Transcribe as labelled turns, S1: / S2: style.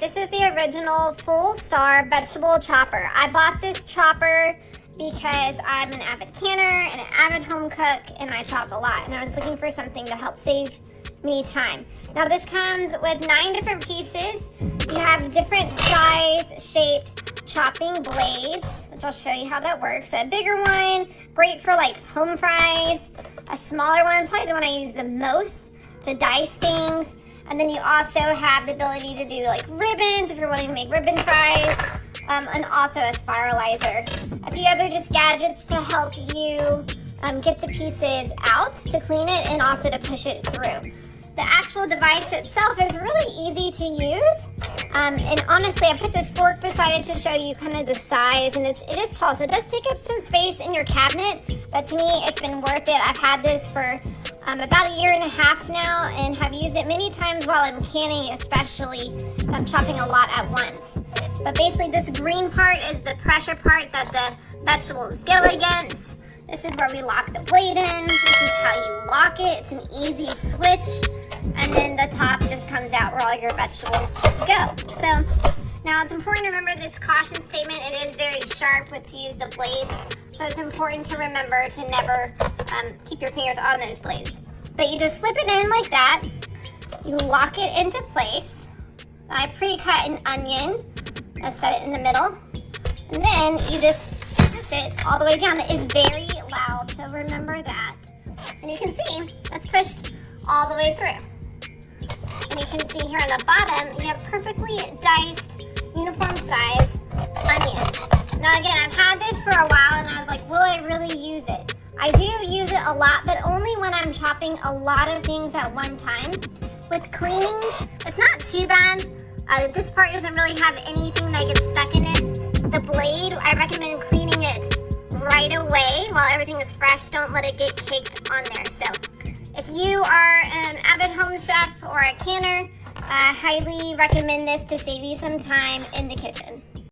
S1: This is the original Full Star vegetable chopper. I bought this chopper because I'm an avid canner and an avid home cook, and I chop a lot, and I was looking for something to help save me time. Now this comes with 9 different pieces. You have different size shaped chopping blades, which I'll show you how that works. A bigger one, great for like home fries. A smaller one, probably the one I use the most to dice things. And then you also have the ability to do like ribbons if you're wanting to make ribbon fries, and also a spiralizer. A few other just gadgets to help you get the pieces out, to clean it, and also to push it through. The actual device itself is really easy to use. And honestly, I put this fork beside it to show you kind of the size, and it is tall, so it does take up some space in your cabinet, but to me, it's been worth it. I've had this for about 1.5 years now, and have used it many times while I'm canning, especially chopping a lot at once. But basically, this green part is the pressure part that the vegetables go against. This is where we lock the blade in. This is how you lock it. It's an easy switch. And then the top just comes out where all your vegetables go. So now it's important to remember this caution statement. It is very sharp to use the blades. So it's important to remember to never keep your fingers on those blades. But you just slip it in like that. You lock it into place. I pre-cut an onion. I set it in the middle. And then you just push it all the way down. It is very loud, so remember that. And you can see it's pushed all the way through. And you can see here on the bottom, you have perfectly diced, uniform size onion. Now again, I've had this for a while and I was like, will I really use it? I do use it a lot, but only when I'm chopping a lot of things at one time. With cleaning, it's not too bad. This part doesn't really have anything that gets stuck in it. The blade, I recommend cleaning it right away while everything is fresh. Don't let it get caked on there. So if you are an avid home chef or a canner, I highly recommend this to save you some time in the kitchen.